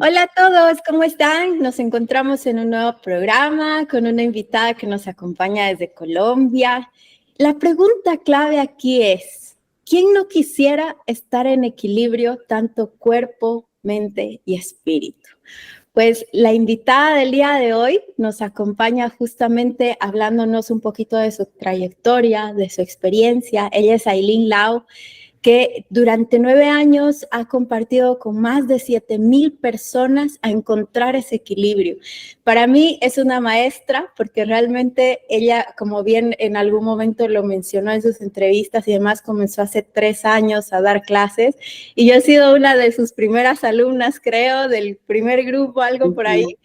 Hola a todos, ¿cómo están? Nos encontramos en un nuevo programa con una invitada que nos acompaña desde Colombia. La pregunta clave aquí es, ¿quién no quisiera estar en equilibrio tanto cuerpo, mente y espíritu? Pues la invitada del día de hoy nos acompaña justamente hablándonos un poquito de su trayectoria, de su experiencia. Ella es Aileen Lau, que durante 9 años ha compartido con más de 7,000 personas a encontrar ese equilibrio. Para mí es una maestra porque realmente ella, como bien en algún momento lo mencionó en sus entrevistas y demás, comenzó hace 3 años a dar clases y yo he sido una de sus primeras alumnas, creo, del primer grupo, algo por ahí,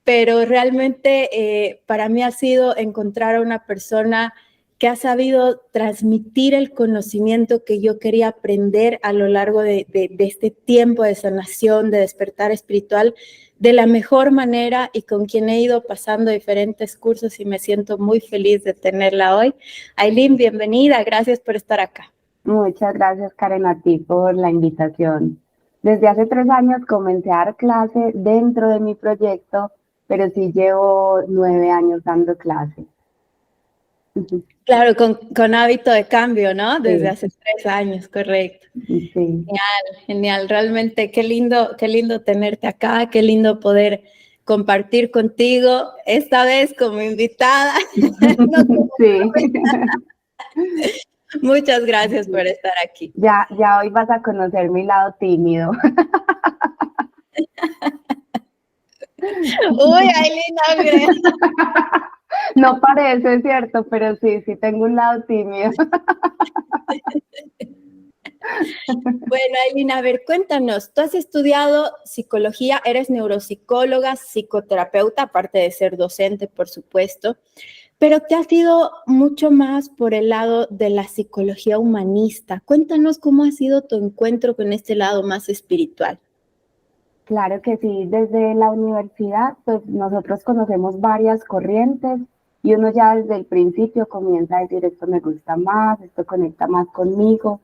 pero realmente para mí ha sido encontrar a una persona que ha sabido transmitir el conocimiento que yo quería aprender a lo largo de este tiempo de sanación, de despertar espiritual, de la mejor manera y con quien he ido pasando diferentes cursos y me siento muy feliz de tenerla hoy. Aileen, bienvenida, gracias por estar acá. Muchas gracias, Karen, a ti por la invitación. Desde hace 3 años comencé a dar clase dentro de mi proyecto, pero sí llevo 9 años dando clase. Claro, con hábito de cambio, ¿no? Desde Sí, hace 3 años, correcto. sí. Genial, genial. Realmente qué lindo tenerte acá, qué lindo poder compartir contigo, esta vez como invitada. No como Sí. Muchas gracias por estar aquí. Ya hoy vas a conocer mi lado tímido. Uy, Aileen, no creo. No parece, ¿cierto? Pero sí tengo un lado tímido. Bueno, Aileen, a ver, cuéntanos, tú has estudiado psicología, eres neuropsicóloga, psicoterapeuta, aparte de ser docente, por supuesto. Pero te has ido mucho más por el lado de la psicología humanista. Cuéntanos cómo ha sido tu encuentro con este lado más espiritual. Claro que sí, desde la universidad, pues nosotros conocemos varias corrientes y uno ya desde el principio comienza a decir esto me gusta más, esto conecta más conmigo.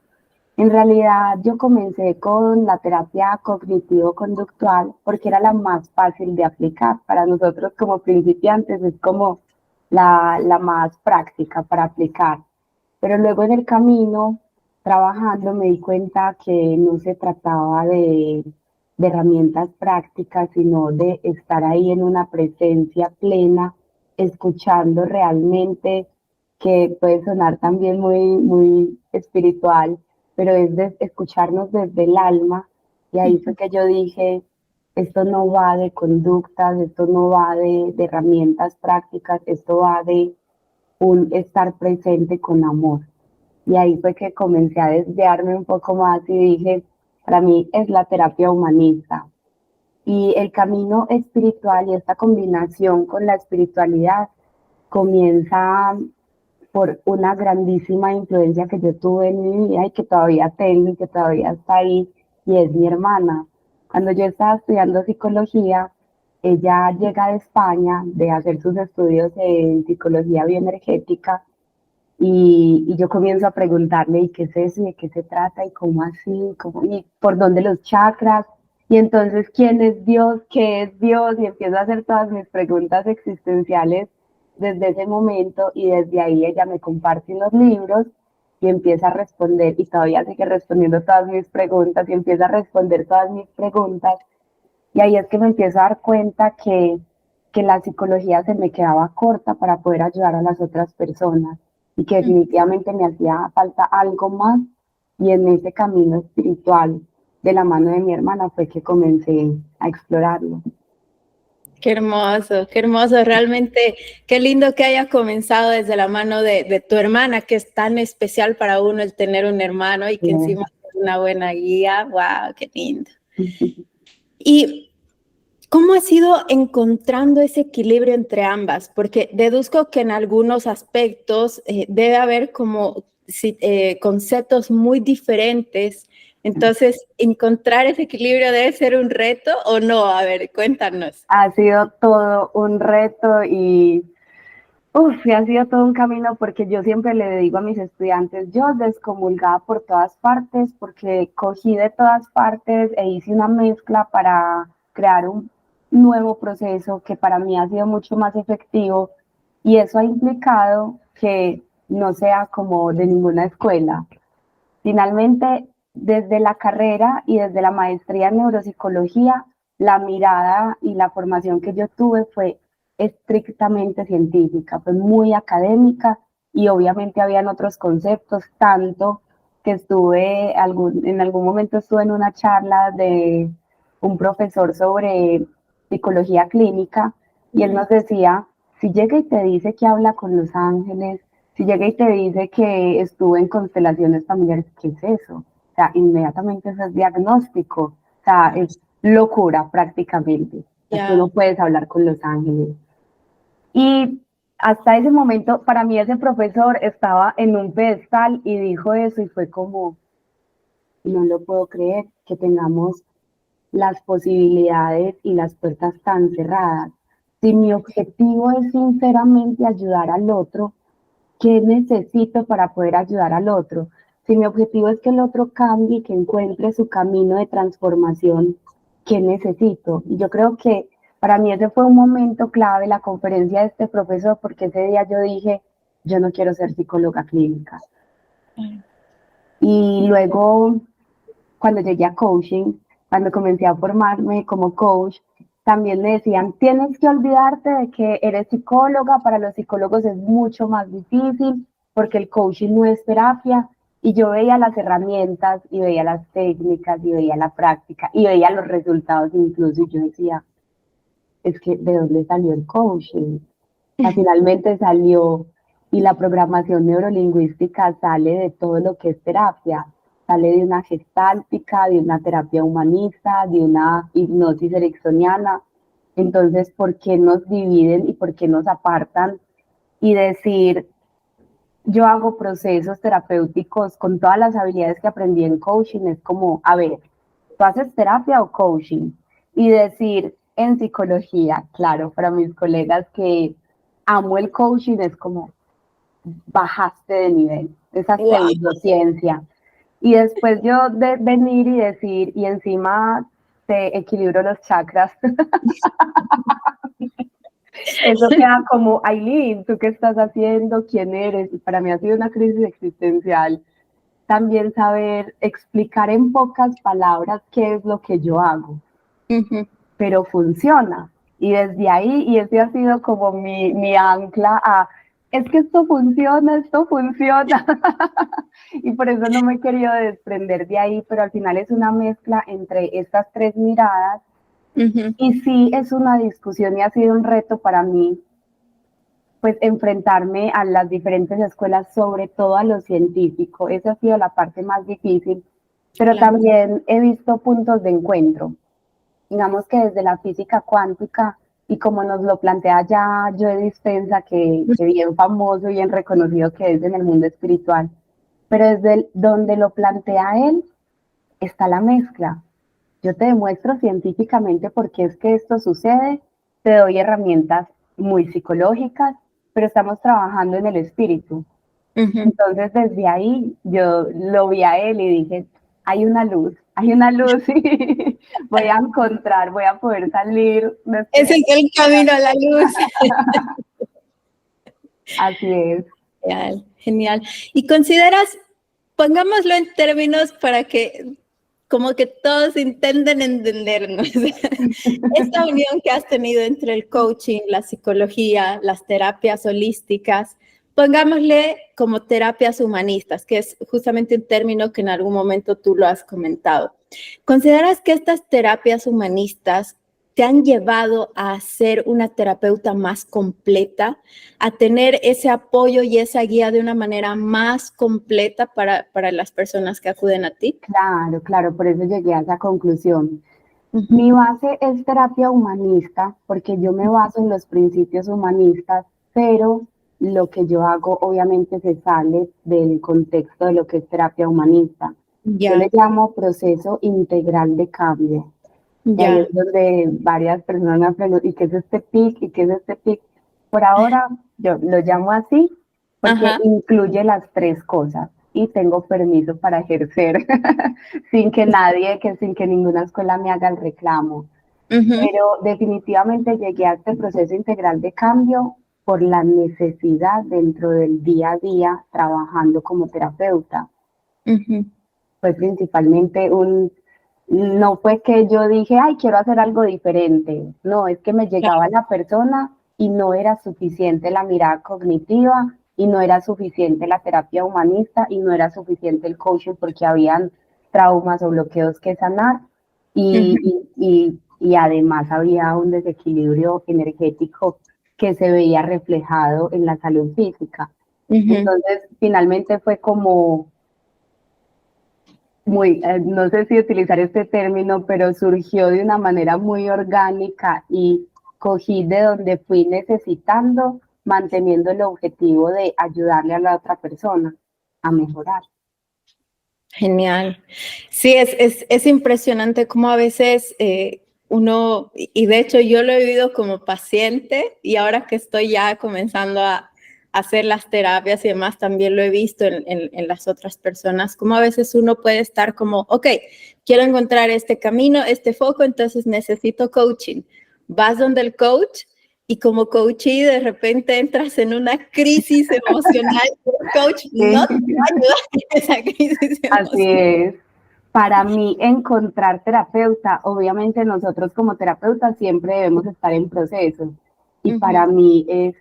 En realidad yo comencé con la terapia cognitivo-conductual porque era la más fácil de aplicar. Para nosotros como principiantes es como la más práctica para aplicar. Pero luego en el camino, trabajando, me di cuenta que no se trataba de herramientas prácticas, sino de estar ahí en una presencia plena, escuchando realmente, que puede sonar también muy espiritual, pero es de escucharnos desde el alma. Y ahí fue que yo dije, esto no va de conductas, esto no va de herramientas prácticas, esto va de un estar presente con amor. Y ahí fue que comencé a desviarme un poco más y dije, para mí es la terapia humanista. Y el camino espiritual y esta combinación con la espiritualidad comienza por una grandísima influencia que yo tuve en mi vida y que todavía tengo y que todavía está ahí, y es mi hermana. Cuando yo estaba estudiando psicología, ella llega de España de hacer sus estudios en psicología bioenergética y yo comienzo a preguntarle, ¿y qué es eso? ¿Y de qué se trata? ¿Y cómo así? ¿Y por dónde los chakras? Y entonces, ¿quién es Dios? ¿Qué es Dios? Y empiezo a hacer todas mis preguntas existenciales desde ese momento, y desde ahí ella me comparte unos libros y empieza a responder, y todavía sigue respondiendo todas mis preguntas y empieza a responder todas mis preguntas. Y ahí es que me empiezo a dar cuenta que la psicología se me quedaba corta para poder ayudar a las otras personas y que definitivamente me hacía falta algo más. Y en ese camino espiritual de la mano de mi hermana fue que comencé a explorarlo. Qué hermoso, realmente, qué lindo que hayas comenzado desde la mano de tu hermana, que es tan especial para uno el tener un hermano y que encima es una buena guía. ¡Wow! ¡Qué lindo! Y ¿cómo has ido encontrando ese equilibrio entre ambas? Porque deduzco que en algunos aspectos debe haber como conceptos muy diferentes. Entonces, ¿encontrar ese equilibrio debe ser un reto o no? A ver, cuéntanos. Ha sido todo un reto ha sido todo un camino, porque yo siempre le digo a mis estudiantes, yo descomulgaba por todas partes porque cogí de todas partes e hice una mezcla para crear un nuevo proceso que para mí ha sido mucho más efectivo, y eso ha implicado que no sea como de ninguna escuela. Finalmente, desde la carrera y desde la maestría en neuropsicología, la mirada y la formación que yo tuve fue estrictamente científica, fue muy académica, y obviamente habían otros conceptos, tanto que en algún momento estuve en una charla de un profesor sobre psicología clínica, y él nos decía, si llega y te dice que habla con los ángeles, si llega y te dice que estuvo en constelaciones familiares, ¿qué es eso? O sea, inmediatamente eso es diagnóstico, o sea, es locura prácticamente. Yeah. Tú no puedes hablar con los ángeles. Y hasta ese momento, para mí ese profesor estaba en un pedestal y dijo eso, y fue como, no lo puedo creer que tengamos las posibilidades y las puertas tan cerradas. Si mi objetivo es sinceramente ayudar al otro, ¿qué necesito para poder ayudar al otro? Si mi objetivo es que el otro cambie, que encuentre su camino de transformación, ¿qué necesito? Y yo creo que para mí ese fue un momento clave, la conferencia de este profesor, porque ese día yo dije, yo no quiero ser psicóloga clínica. Y luego, cuando llegué a coaching, cuando comencé a formarme como coach, también me decían, tienes que olvidarte de que eres psicóloga, para los psicólogos es mucho más difícil, porque el coaching no es terapia. Y yo veía las herramientas, y veía las técnicas, y veía la práctica, y veía los resultados incluso, y yo decía, es que ¿de dónde salió el coaching? Finalmente salió, y la programación neurolingüística sale de todo lo que es terapia. Sale de una gestáltica, de una terapia humanista, de una hipnosis ericksoniana. Entonces, ¿por qué nos dividen y por qué nos apartan? Y decir, yo hago procesos terapéuticos con todas las habilidades que aprendí en coaching, es como, a ver, ¿tú haces terapia o coaching? Y decir, en psicología, claro, para mis colegas que amo el coaching, es como, bajaste de nivel, esa pseudociencia. Y después yo de venir y decir, y encima te equilibro los chakras. Eso queda como, Aileen, ¿tú qué estás haciendo? ¿Quién eres? Y para mí ha sido una crisis existencial también saber explicar en pocas palabras qué es lo que yo hago. Pero funciona. Y desde ahí, y ese ha sido como mi ancla a, es que esto funciona, esto funciona. Y por eso no me he querido desprender de ahí, pero al final es una mezcla entre estas tres miradas. Y sí, es una discusión y ha sido un reto para mí, pues enfrentarme a las diferentes escuelas, sobre todo a lo científico. Esa ha sido la parte más difícil, pero también he visto puntos de encuentro. Digamos que desde la física cuántica, y como nos lo plantea ya Joe Dispenza, que bien famoso y bien reconocido que es en el mundo espiritual, pero desde donde lo plantea él, está la mezcla. Yo te demuestro científicamente por qué es que esto sucede, te doy herramientas muy psicológicas, pero estamos trabajando en el espíritu. Entonces desde ahí yo lo vi a él y dije, hay una luz y voy a encontrar, voy a poder salir. Ese es el camino a la luz. Así es. Genial, genial. ¿Y consideras, pongámoslo en términos para que como que todos intenten entendernos, esta unión que has tenido entre el coaching, la psicología, las terapias holísticas, pongámosle como terapias humanistas, que es justamente un término que en algún momento tú lo has comentado? ¿Consideras que estas terapias humanistas te han llevado a ser una terapeuta más completa, a tener ese apoyo y esa guía de una manera más completa para las personas que acuden a ti? Claro, por eso llegué a esa conclusión. Mi base es terapia humanista, porque yo me baso en los principios humanistas, pero lo que yo hago obviamente se sale del contexto de lo que es terapia humanista. Yo le llamo proceso integral de cambio. Y ahí es donde varias personas me preguntan, ¿y qué es este PIC? ¿Y qué es este PIC? Por ahora yo lo llamo así porque incluye las tres cosas y tengo permiso para ejercer sin que ninguna escuela me haga el reclamo. pero definitivamente llegué a este proceso integral de cambio por la necesidad dentro del día a día trabajando como terapeuta. Fue principalmente no fue que yo dije, ay, quiero hacer algo diferente. No, es que me llegaba la persona y no era suficiente la mirada cognitiva y no era suficiente la terapia humanista y no era suficiente el coaching porque habían traumas o bloqueos que sanar y además había un desequilibrio energético que se veía reflejado en la salud física. Entonces, finalmente fue como no sé si utilizar este término, pero surgió de una manera muy orgánica y cogí de donde fui necesitando, manteniendo el objetivo de ayudarle a la otra persona a mejorar. Genial. Sí, es impresionante cómo a veces uno, y de hecho yo lo he vivido como paciente y ahora que estoy ya comenzando a hacer las terapias y demás, también lo he visto en las otras personas, cómo a veces uno puede estar como, ok, quiero encontrar este camino, este foco, entonces necesito coaching. Vas donde el coach y como coachee de repente entras en una crisis emocional. El coach no te va a ayudar en esa crisis emocional. Así es. Para mí, encontrar terapeuta, obviamente nosotros como terapeutas siempre debemos estar en proceso. Y para mí es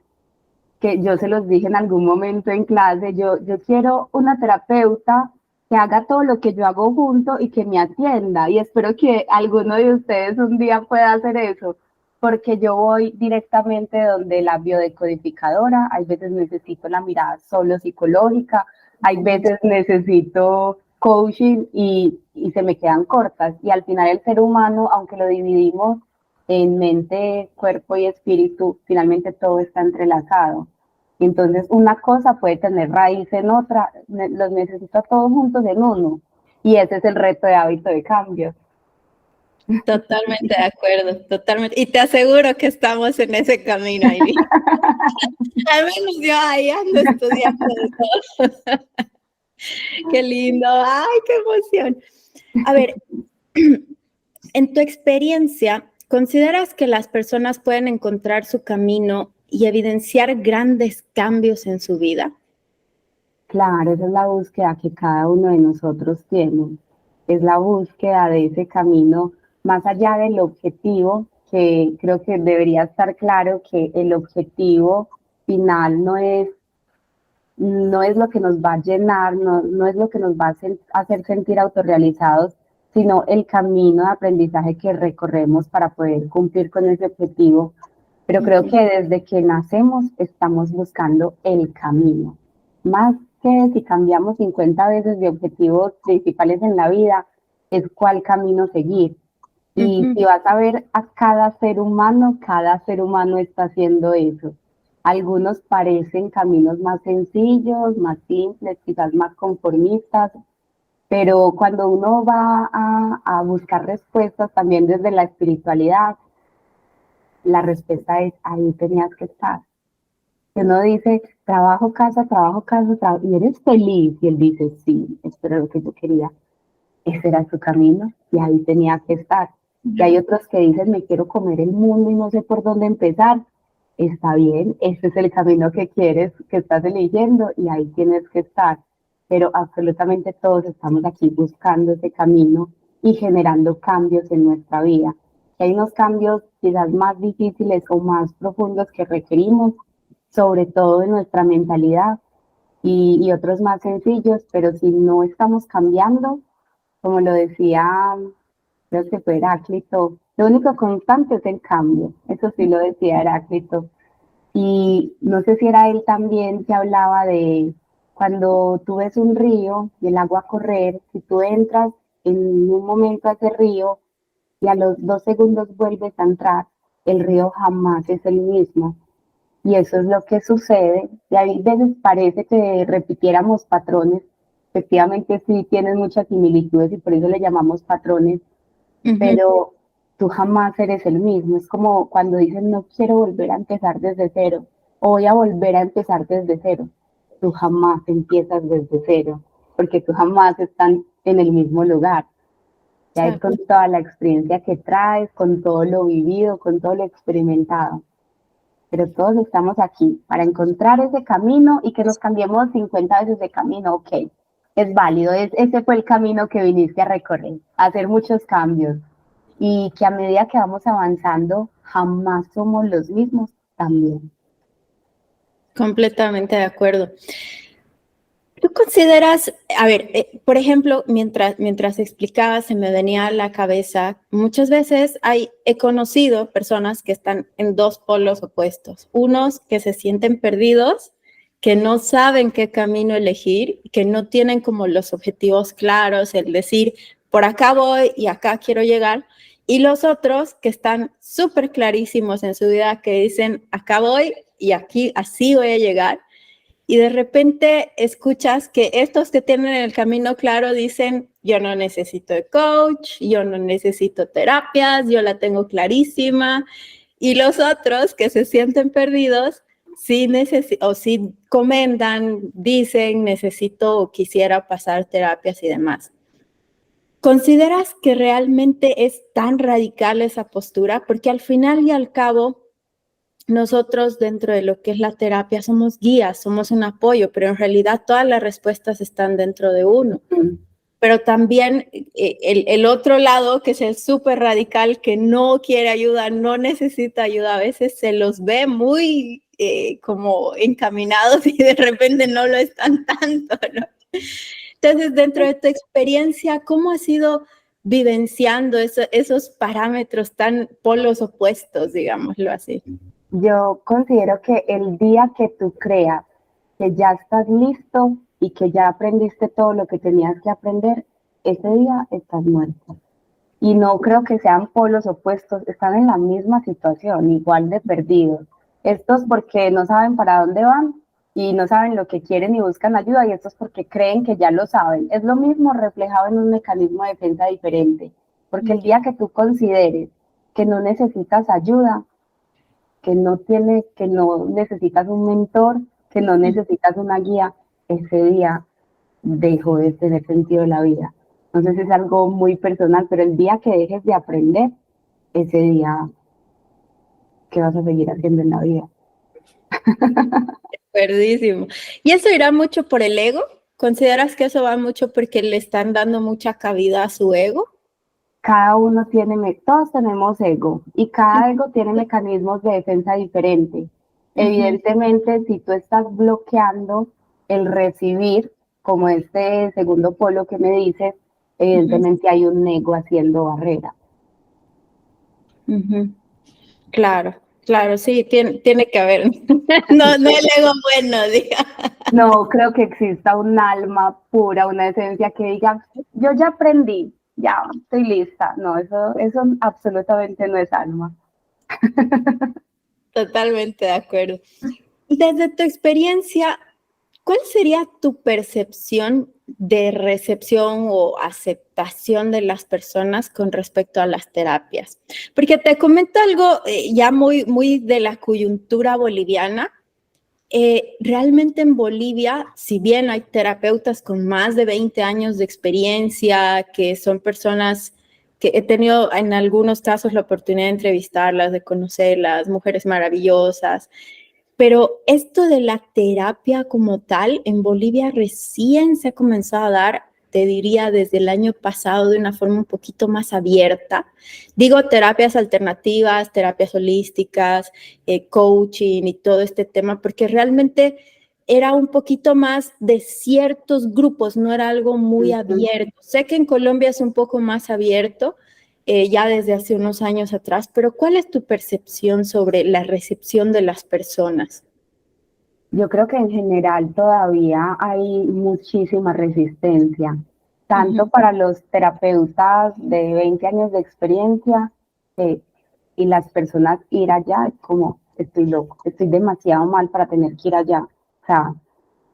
que yo se los dije en algún momento en clase, yo quiero una terapeuta que haga todo lo que yo hago junto y que me atienda. Y espero que alguno de ustedes un día pueda hacer eso, porque yo voy directamente donde la biodecodificadora, hay veces necesito la mirada solo psicológica, hay veces necesito coaching y se me quedan cortas. Y al final el ser humano, aunque lo dividimos en mente, cuerpo y espíritu, finalmente todo está entrelazado. Entonces, una cosa puede tener raíz en otra, los necesito a todos juntos en uno. Y ese es el reto de hábito de cambio. Totalmente de acuerdo, totalmente. Y te aseguro que estamos en ese camino, Ivy. Al menos yo ahí ando estudiando de todo. Qué lindo, ay, qué emoción. A ver, en tu experiencia, ¿consideras que las personas pueden encontrar su camino y evidenciar grandes cambios en su vida? Claro, esa es la búsqueda que cada uno de nosotros tiene. Es la búsqueda de ese camino más allá del objetivo, que creo que debería estar claro que el objetivo final no es lo que nos va a llenar, no es lo que nos va a hacer sentir autorrealizados, sino el camino de aprendizaje que recorremos para poder cumplir con ese objetivo. Pero creo que desde que nacemos estamos buscando el camino. Más que si cambiamos 50 veces de objetivos principales en la vida, es cuál camino seguir. Y si vas a ver a cada ser humano está haciendo eso. Algunos parecen caminos más sencillos, más simples, quizás más conformistas, pero cuando uno va a buscar respuestas también desde la espiritualidad, la respuesta es ahí tenías que estar. Uno dice, trabajo, casa, y eres feliz. Y él dice, sí, esto era lo que yo quería. Ese era su camino y ahí tenía que estar. Y hay otros que dicen, me quiero comer el mundo y no sé por dónde empezar. Está bien, ese es el camino que quieres, que estás eligiendo y ahí tienes que estar. Pero absolutamente todos estamos aquí buscando ese camino y generando cambios en nuestra vida. Hay unos cambios quizás más difíciles o más profundos que requerimos, sobre todo en nuestra mentalidad y otros más sencillos, pero si no estamos cambiando, como lo decía, creo que fue Heráclito, lo único constante es el cambio, eso sí lo decía Heráclito. Y no sé si era él también que hablaba de cuando tú ves un río y el agua correr, si tú entras en un momento a ese río y a los 2 segundos vuelves a entrar, el río jamás es el mismo. Y eso es lo que sucede. Y a veces parece que repitiéramos patrones. Efectivamente sí tienen muchas similitudes y por eso le llamamos patrones, pero tú jamás eres el mismo. Es como cuando dicen no quiero volver a empezar desde cero o voy a volver a empezar desde cero. Tú jamás empiezas desde cero porque tú jamás estás en el mismo lugar. Ya es con toda la experiencia que traes, con todo lo vivido, con todo lo experimentado. Pero todos estamos aquí para encontrar ese camino y que nos cambiemos 50 veces de camino, ok, es válido, ese fue el camino que viniste a recorrer, a hacer muchos cambios y que a medida que vamos avanzando jamás somos los mismos también. Completamente de acuerdo. ¿Tú consideras, a ver, por ejemplo, mientras explicaba, se me venía a la cabeza, muchas veces he conocido personas que están en dos polos opuestos, unos que se sienten perdidos, que no saben qué camino elegir, que no tienen como los objetivos claros, el decir, por acá voy y acá quiero llegar, y los otros que están súper clarísimos en su vida, que dicen, acá voy y aquí así voy a llegar. Y de repente escuchas que estos que tienen el camino claro dicen, yo no necesito de coach, yo no necesito terapias, yo la tengo clarísima. Y los otros que se sienten perdidos, sí comentan, dicen, necesito o quisiera pasar terapias y demás. ¿Consideras que realmente es tan radical esa postura? Porque al final y al cabo, nosotros dentro de lo que es la terapia somos guías, somos un apoyo, pero en realidad todas las respuestas están dentro de uno. Pero también el otro lado, que es el súper radical, que no quiere ayuda, no necesita ayuda, a veces se los ve muy como encaminados y de repente no lo están tanto, ¿no? Entonces, dentro de tu experiencia, ¿cómo has ido vivenciando esos parámetros tan polos opuestos, digámoslo así? Yo considero que el día que tú creas que ya estás listo y que ya aprendiste todo lo que tenías que aprender, ese día estás muerto. Y no creo que sean polos opuestos, están en la misma situación, igual de perdidos. Estos porque no saben para dónde van y no saben lo que quieren y buscan ayuda, y estos porque creen que ya lo saben. Es lo mismo reflejado en un mecanismo de defensa diferente, porque el día que tú consideres que no necesitas ayuda, que no necesitas un mentor, que no necesitas una guía, ese día dejó de tener sentido la vida. Entonces es algo muy personal, pero el día que dejes de aprender, ese día, ¿qué vas a seguir haciendo en la vida? Perdísimo. ¿Y eso irá mucho por el ego? ¿Consideras que eso va mucho porque le están dando mucha cabida a su ego? Cada uno todos tenemos ego y cada ego tiene mecanismos de defensa diferentes. Evidentemente, si tú estás bloqueando el recibir, como este segundo polo que me dices, evidentemente hay un ego haciendo barrera. Claro, claro, sí, tiene que haber. No el ego bueno, diga. No creo que exista un alma pura, una esencia que diga, yo ya aprendí, ya estoy lista. No, eso absolutamente no es alma. Totalmente de acuerdo. Desde tu experiencia, ¿cuál sería tu percepción de recepción o aceptación de las personas con respecto a las terapias? Porque te comento algo ya muy de la coyuntura boliviana. Realmente en Bolivia, si bien hay terapeutas con más de 20 años de experiencia, que son personas que he tenido en algunos casos la oportunidad de entrevistarlas, de conocerlas, mujeres maravillosas, pero esto de la terapia como tal, en Bolivia recién se ha comenzado a dar, te diría, desde el año pasado de una forma un poquito más abierta. Digo terapias alternativas, terapias holísticas, coaching y todo este tema, porque realmente era un poquito más de ciertos grupos, no era algo muy abierto. Sé que en Colombia es un poco más abierto, ya desde hace unos años atrás, pero ¿cuál es tu percepción sobre la recepción de las personas? Yo creo que en general todavía hay muchísima resistencia, tanto para los terapeutas de 20 años de experiencia y las personas ir allá, como estoy loco, estoy demasiado mal para tener que ir allá. O sea,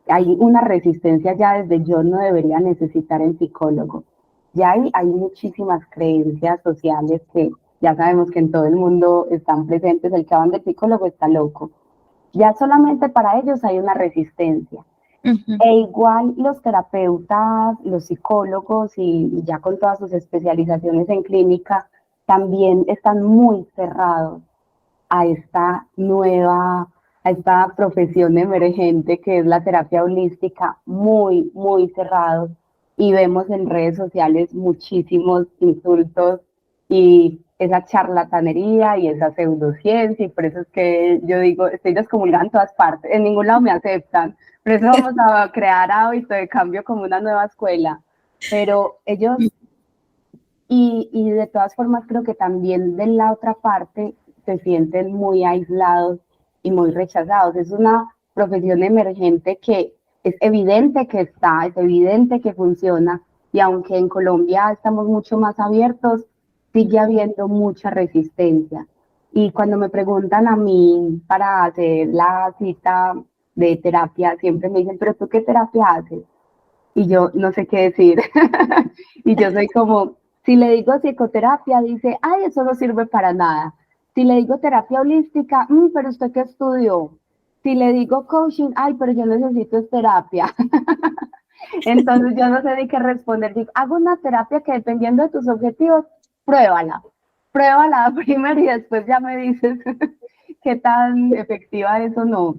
hay una resistencia ya desde yo no debería necesitar el psicólogo. Ya hay muchísimas creencias sociales que ya sabemos que en todo el mundo están presentes. El que va del psicólogo está loco. Ya solamente para ellos hay una resistencia. Ujú, E igual los terapeutas, los psicólogos y ya con todas sus especializaciones en clínica, también están muy cerrados a esta nueva, a esta profesión emergente que es la terapia holística, muy, muy cerrados. Y vemos en redes sociales muchísimos insultos y esa charlatanería y esa pseudociencia, y por eso es que yo digo, estoy descomulgada en todas partes, en ningún lado me aceptan, por eso vamos a crear hábito de cambio como una nueva escuela. Pero ellos y de todas formas creo que también de la otra parte se sienten muy aislados y muy rechazados. Es una profesión emergente que es evidente que está, es evidente que funciona, y aunque en Colombia estamos mucho más abiertos, sigue habiendo mucha resistencia. Y cuando me preguntan a mí para hacer la cita de terapia, siempre me dicen, pero ¿tú qué terapia haces? Y yo no sé qué decir. Y yo soy como, si le digo psicoterapia, dice, ay, eso no sirve para nada. Si le digo terapia holística, pero ¿usted qué estudió? Si le digo coaching, ay, pero yo necesito es terapia. Entonces yo no sé ni qué responder. Digo, hago una terapia que dependiendo de tus objetivos, pruébala. Pruébala primero y después ya me dices qué tan efectiva es o no.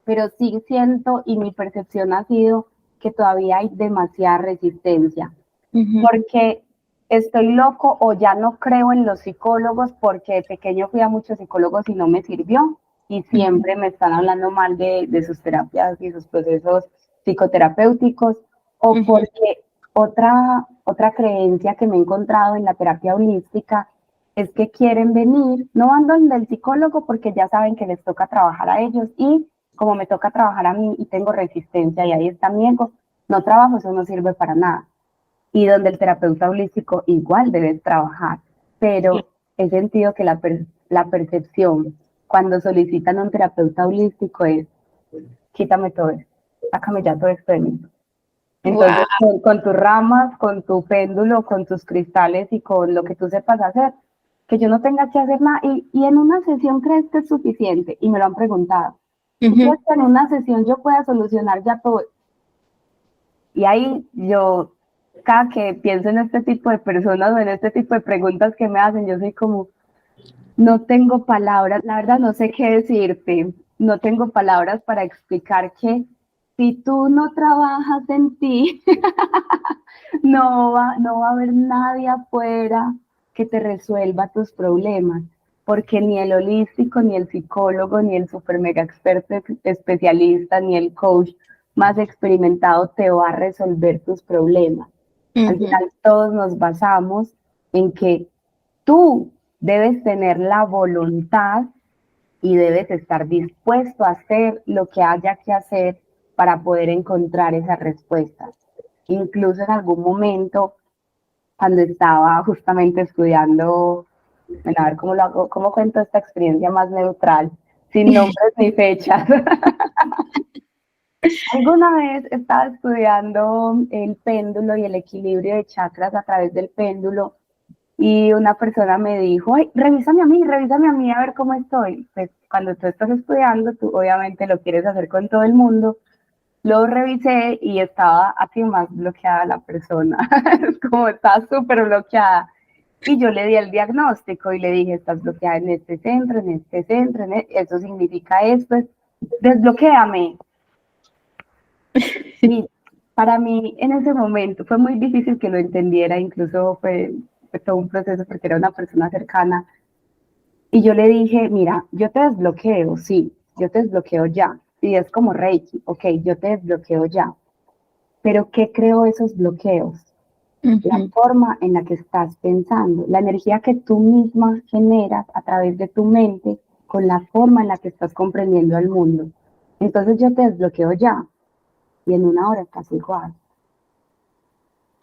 Pero sí siento y mi percepción ha sido que todavía hay demasiada resistencia, ujú, porque estoy loco o ya no creo en los psicólogos porque de pequeño fui a muchos psicólogos y no me sirvió y ujú, siempre me están hablando mal de sus terapias y sus procesos psicoterapéuticos, o ujú, porque otra creencia que me he encontrado en la terapia holística es que quieren venir, no van donde el psicólogo porque ya saben que les toca trabajar a ellos, y como me toca trabajar a mí y tengo resistencia y ahí está mi ego, no trabajo, eso no sirve para nada. Y donde el terapeuta holístico igual debe trabajar, pero he sentido que la percepción cuando solicitan a un terapeuta holístico es, quítame todo esto, sácame ya todo esto de mí. Guau. Entonces, con tus ramas, con tu péndulo, con tus cristales y con lo que tú sepas hacer, que yo no tenga que hacer nada. Y en una sesión crees que es suficiente, y me lo han preguntado. ¿Tú Ujú. crees que en una sesión yo pueda solucionar ya todo? Y ahí yo, cada que pienso en este tipo de personas o en este tipo de preguntas que me hacen, yo soy como, no tengo palabras, la verdad no sé qué decirte, no tengo palabras para explicar que si tú no trabajas en ti, no va a haber nadie afuera que te resuelva tus problemas, porque ni el holístico, ni el psicólogo, ni el super mega experto especialista, ni el coach más experimentado te va a resolver tus problemas. Al Ujú, final todos nos basamos en que tú debes tener la voluntad y debes estar dispuesto a hacer lo que haya que hacer para poder encontrar esas respuestas. Incluso en algún momento, cuando estaba justamente estudiando, bueno, a ver cómo lo hago, cómo cuento esta experiencia más neutral, sin nombres ni fechas. Alguna vez estaba estudiando el péndulo y el equilibrio de chakras a través del péndulo, y una persona me dijo, ay, revísame a mí a ver cómo estoy. Pues cuando tú estás estudiando, tú obviamente lo quieres hacer con todo el mundo. Lo revisé y estaba así más bloqueada la persona, es como está súper bloqueada. Y yo le di el diagnóstico y le dije, estás bloqueada en este centro, en este centro, eso significa esto, desbloquéame. Y para mí en ese momento fue muy difícil que lo entendiera, incluso fue todo un proceso porque era una persona cercana. Y yo le dije, mira, yo te desbloqueo, sí, yo te desbloqueo ya. Y es como Reiki, ok, yo te desbloqueo ya. Pero ¿qué creó esos bloqueos? La ujú, forma en la que estás pensando, la energía que tú misma generas a través de tu mente con la forma en la que estás comprendiendo al mundo. Entonces yo te desbloqueo ya y en una hora estás igual.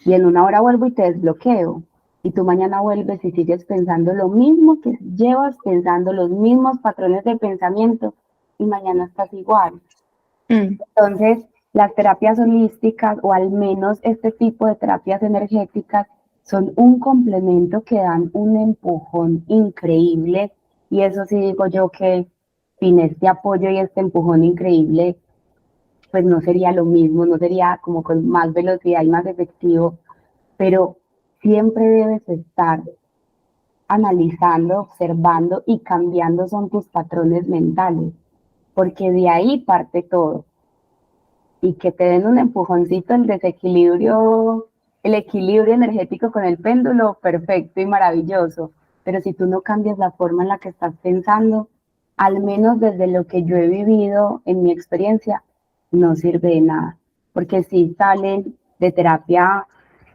Y en una hora vuelvo y te desbloqueo. Y tú mañana vuelves y sigues pensando lo mismo que llevas pensando, los mismos patrones de pensamiento, y mañana estás igual. mm, Entonces, las terapias holísticas, o al menos este tipo de terapias energéticas, son un complemento que dan un empujón increíble. Y eso sí digo yo que sin este apoyo y este empujón increíble, pues no sería lo mismo, no sería como con más velocidad y más efectivo, pero siempre debes estar analizando, observando y cambiando son tus patrones mentales, porque de ahí parte todo. Y que te den un empujoncito, el desequilibrio, el equilibrio energético con el péndulo, perfecto y maravilloso. Pero si tú no cambias la forma en la que estás pensando, al menos desde lo que yo he vivido en mi experiencia, no sirve de nada. Porque si salen de terapia,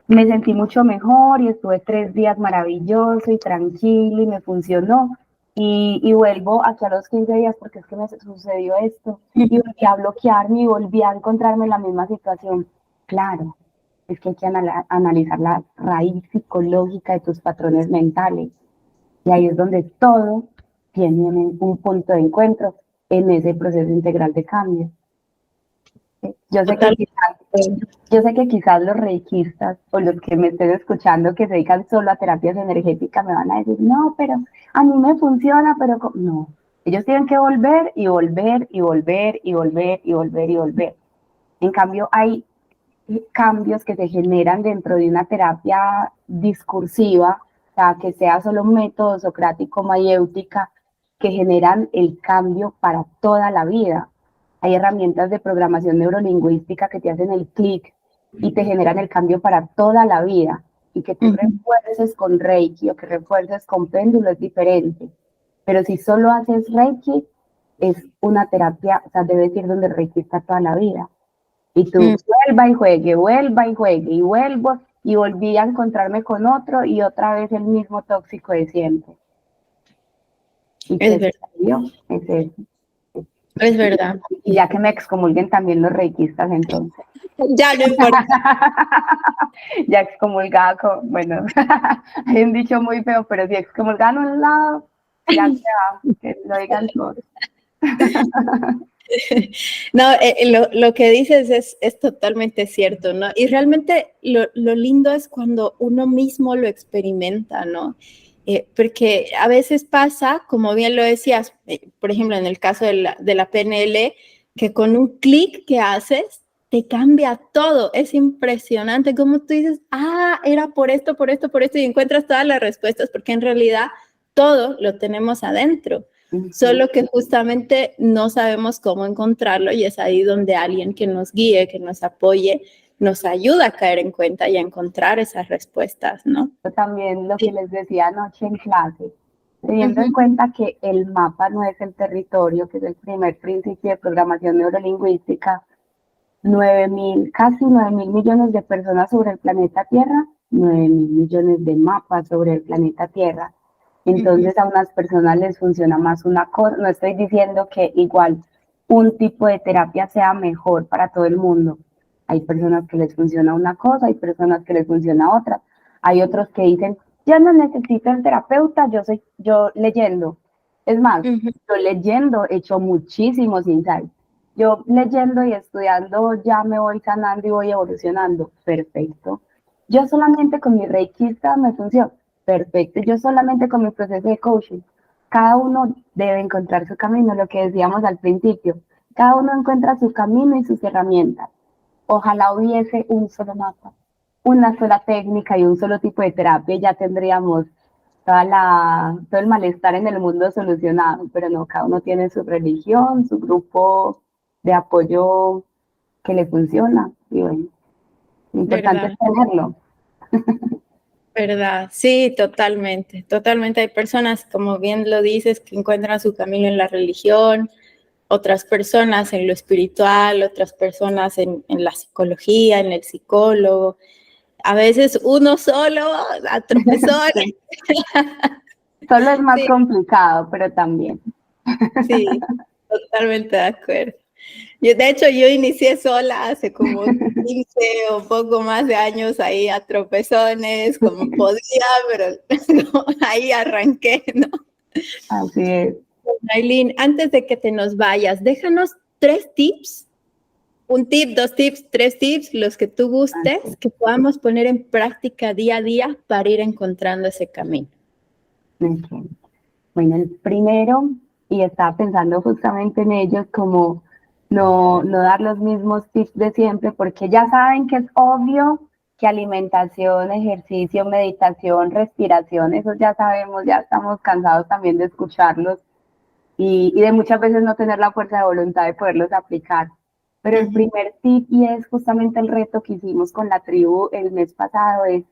me sentí mucho mejor y estuve 3 días maravilloso y tranquilo y me funcionó. Y vuelvo aquí a los 15 días porque es que me sucedió esto y volví a bloquearme y volví a encontrarme en la misma situación. Claro, es que hay que analizar la raíz psicológica de tus patrones mentales y ahí es donde todo tiene un punto de encuentro en ese proceso integral de cambio. Yo sé que quizás, yo sé que quizás los reikistas o los que me estén escuchando que se dedican solo a terapias energéticas me van a decir, no, pero a mí me funciona, pero no. Ellos tienen que volver y volver y volver y volver y volver y volver. En cambio, hay cambios que se generan dentro de una terapia discursiva, o sea, que sea solo un método socrático mayéutica, que generan el cambio para toda la vida. Hay herramientas de programación neurolingüística que te hacen el clic y te generan el cambio para toda la vida. Y que tú refuerces con Reiki o que refuerces con péndulo es diferente. Pero si solo haces Reiki, es una terapia, o sea, debes ir donde el Reiki está toda la vida. Y tú vuelva y juegue, y vuelvo, y volví a encontrarme con otro, y otra vez el mismo tóxico de siempre. Y es verdad. es eso. Es verdad. Y ya que me excomulguen también los reikistas, entonces. Ya no importa. Ya excomulgada, bueno, hay un dicho muy feo, pero si excomulgan a un lado, ya sea, que lo digan todos. No, lo que dices es totalmente cierto, ¿no? Y realmente lo lindo es cuando uno mismo lo experimenta, ¿no? Porque a veces pasa, como bien lo decías, por ejemplo, en el caso de la PNL, que con un clic que haces, te cambia todo. Es impresionante como tú dices, era por esto, por esto, por esto, y encuentras todas las respuestas, porque en realidad todo lo tenemos adentro. Solo que justamente no sabemos cómo encontrarlo y es ahí donde alguien que nos guíe, que nos apoye, nos ayuda a caer en cuenta y a encontrar esas respuestas, ¿no? También lo que les decía anoche en clase, teniendo en cuenta que el mapa no es el territorio, que es el primer principio de programación neurolingüística, 9.000, casi 9.000 millones de personas sobre el planeta Tierra, 9.000 millones de mapas sobre el planeta Tierra. Entonces a unas personas les funciona más una cosa, no estoy diciendo que igual un tipo de terapia sea mejor para todo el mundo. Hay personas que les funciona una cosa, hay personas que les funciona otra. Hay otros que dicen, yo no necesito el terapeuta, yo leyendo. Es más, yo leyendo he hecho muchísimos insights. Yo leyendo y estudiando ya me voy sanando y voy evolucionando. Perfecto. Yo solamente con mi reikista me funciona. Perfecto. Yo solamente con mi proceso de coaching. Cada uno debe encontrar su camino, lo que decíamos al principio. Cada uno encuentra su camino y sus herramientas. Ojalá hubiese un solo mapa, una sola técnica y un solo tipo de terapia y ya tendríamos todo el malestar en el mundo solucionado, pero no, cada uno tiene su religión, su grupo de apoyo que le funciona y bueno, lo importante es tenerlo. ¿Verdad? Sí, totalmente, totalmente. Hay personas, como bien lo dices, que encuentran su camino en la religión, otras personas en lo espiritual, otras personas en la psicología, en el psicólogo. A veces uno solo a tropezones. Solo es más complicado, pero también. Sí, totalmente de acuerdo. De hecho, yo inicié sola hace como 15 o poco más de años ahí a tropezones, como podía, pero ahí arranqué, ¿no? Así es. Ailín, antes de que te nos vayas, déjanos 3 tips, un tip, 2 tips, 3 tips, los que tú gustes, que podamos poner en práctica día a día para ir encontrando ese camino. Okay. Bueno, el primero, y estaba pensando justamente en ellos, como no dar los mismos tips de siempre, porque ya saben que es obvio que alimentación, ejercicio, meditación, respiración, eso ya sabemos, ya estamos cansados también de escucharlos y de muchas veces no tener la fuerza de voluntad de poderlos aplicar. Pero el primer tip, y es justamente el reto que hicimos con la tribu el mes pasado, es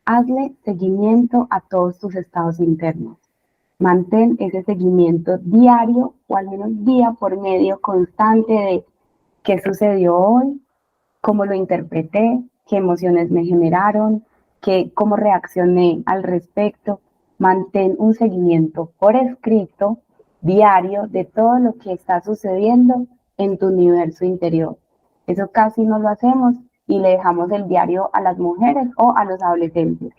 hazle seguimiento a todos tus estados internos. Mantén ese seguimiento diario o al menos día por medio constante de qué sucedió hoy, cómo lo interpreté, qué emociones me generaron, cómo reaccioné al respecto. Mantén un seguimiento por escrito diario de todo lo que está sucediendo en tu universo interior. Eso casi no lo hacemos y le dejamos el diario a las mujeres o a los adolescentes.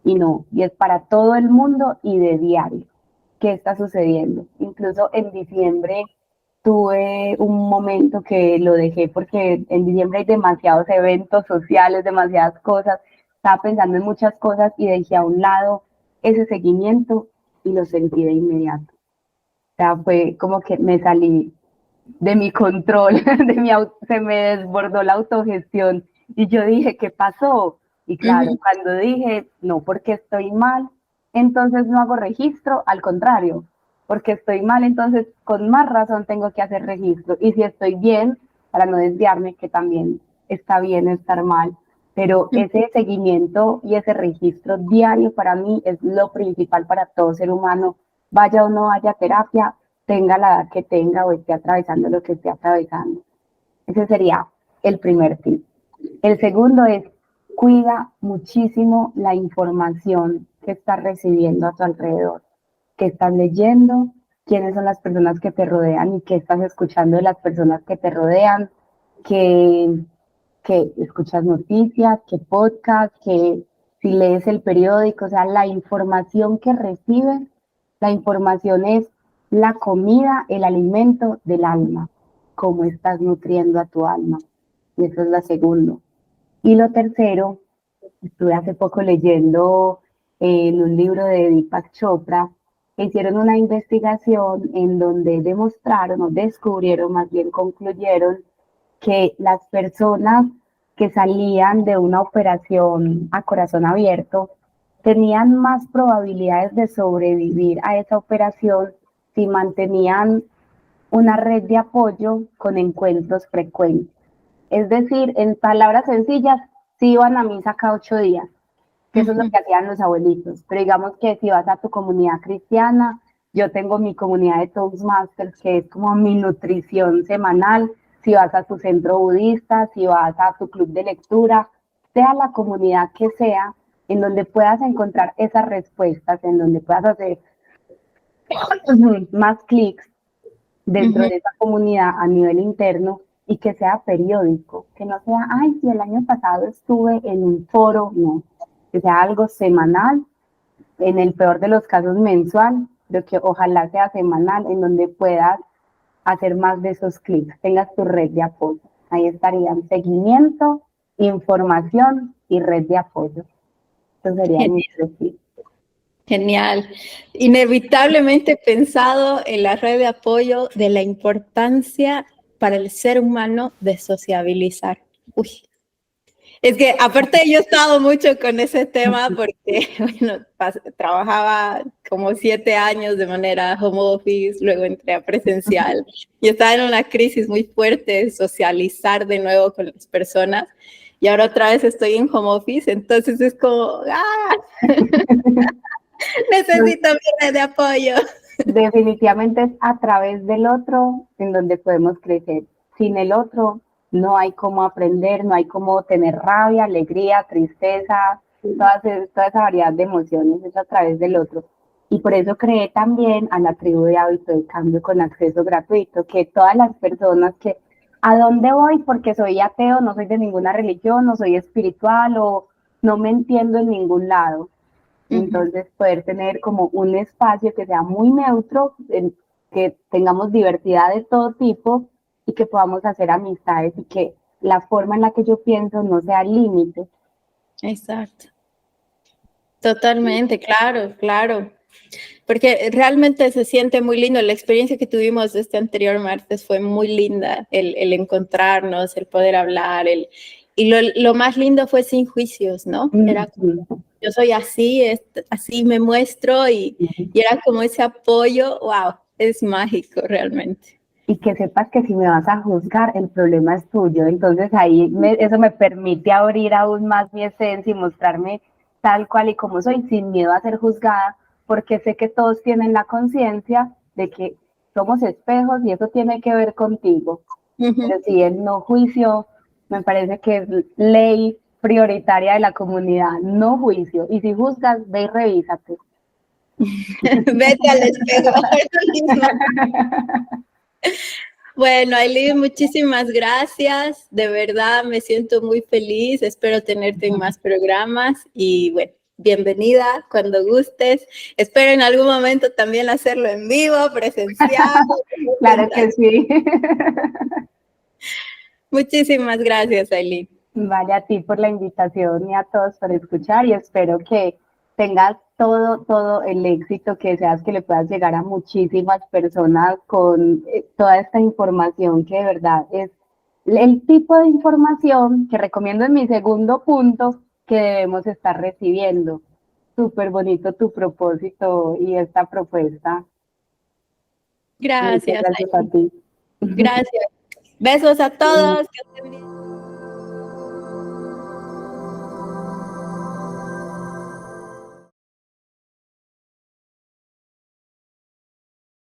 Y no, y es para todo el mundo y de diario. ¿Qué está sucediendo? Incluso en diciembre tuve un momento que lo dejé porque en diciembre hay demasiados eventos sociales, demasiadas cosas. Estaba pensando en muchas cosas y dejé a un lado ese seguimiento y lo sentí de inmediato. O sea, fue como que me salí de mi control, se me desbordó la autogestión y yo dije, ¿qué pasó? Y claro, cuando dije, no, porque estoy mal, entonces no hago registro, al contrario, porque estoy mal, entonces con más razón tengo que hacer registro. Y si estoy bien, para no desviarme, que también está bien estar mal, pero ese seguimiento y ese registro diario para mí es lo principal para todo ser humano, vaya o no vaya a terapia, tenga la edad que tenga o esté atravesando lo que esté atravesando. Ese sería el primer tip. El segundo es, cuida muchísimo la información que estás recibiendo a tu alrededor, que estás leyendo, quiénes son las personas que te rodean y qué estás escuchando de las personas que te rodean, que, que escuchas noticias, que podcast, que si lees el periódico, o sea, la información que recibes, la información es la comida, el alimento del alma, cómo estás nutriendo a tu alma. Y eso es la segunda. Y lo tercero, estuve hace poco leyendo en un libro de Deepak Chopra, que hicieron una investigación en donde demostraron o descubrieron, más bien concluyeron, que las personas que salían de una operación a corazón abierto tenían más probabilidades de sobrevivir a esa operación si mantenían una red de apoyo con encuentros frecuentes. Es decir, en palabras sencillas, si iban a misa cada 8 días, que eso es lo que hacían los abuelitos. Pero digamos que si vas a tu comunidad cristiana, yo tengo mi comunidad de Toastmasters, que es como mi nutrición semanal. Si vas a tu centro budista, si vas a tu club de lectura, sea la comunidad que sea, en donde puedas encontrar esas respuestas, en donde puedas hacer más clics dentro de esa comunidad a nivel interno y que sea periódico, que no sea, ay, si el año pasado estuve en un foro, no, que sea algo semanal, en el peor de los casos mensual, pero que ojalá sea semanal, en donde puedas hacer más de esos clics, tengas tu red de apoyo. Ahí estarían seguimiento, información y red de apoyo. Eso sería mi perfil. Genial. Inevitablemente he pensado en la red de apoyo de la importancia para el ser humano de sociabilizar. Uy. Es que aparte yo he estado mucho con ese tema porque bueno, trabajaba como 7 años de manera home office, luego entré a presencial y estaba en una crisis muy fuerte de socializar de nuevo con las personas y ahora otra vez estoy en home office, entonces es como, ¡ah! Necesito mi red de apoyo. Definitivamente es a través del otro en donde podemos crecer. Sin el otro no hay cómo aprender, no hay cómo tener rabia, alegría, tristeza, toda esa variedad de emociones es a través del otro. Y por eso creé también a la tribu de hábito de cambio con acceso gratuito, que todas las personas que, ¿a dónde voy? Porque soy ateo, no soy de ninguna religión, no soy espiritual o no me entiendo en ningún lado. Entonces, poder tener como un espacio que sea muy neutro, que tengamos diversidad de todo tipo y que podamos hacer amistades y que la forma en la que yo pienso no sea límite. Exacto. Totalmente, claro, claro. Porque realmente se siente muy lindo. La experiencia que tuvimos este anterior martes fue muy linda, el encontrarnos, el poder hablar, y lo más lindo fue sin juicios, ¿no? Era como, yo soy así, así me muestro, y era como ese apoyo. Wow, es mágico realmente. Y que sepas que si me vas a juzgar, el problema es tuyo. Entonces ahí eso me permite abrir aún más mi esencia y mostrarme tal cual y como soy, sin miedo a ser juzgada, porque sé que todos tienen la conciencia de que somos espejos y eso tiene que ver contigo. Pero si el no juicio, me parece que es ley prioritaria de la comunidad, no juicio. Y si juzgas, ve y revísate. Vete al espejo. Bueno, Ailín, muchísimas gracias. De verdad me siento muy feliz. Espero tenerte en más programas y bueno, bienvenida cuando gustes. Espero en algún momento también hacerlo en vivo, presencial. Claro que sí. Muchísimas gracias, Ailín. Vale, a ti por la invitación y a todos por escuchar, y espero que tengas todo el éxito que deseas, que le puedas llegar a muchísimas personas con toda esta información que de verdad es el tipo de información que recomiendo en mi segundo punto que debemos estar recibiendo. Súper bonito tu propósito y esta propuesta. Gracias. Muchas gracias a ti. Gracias. Besos a todos. Que estén bien.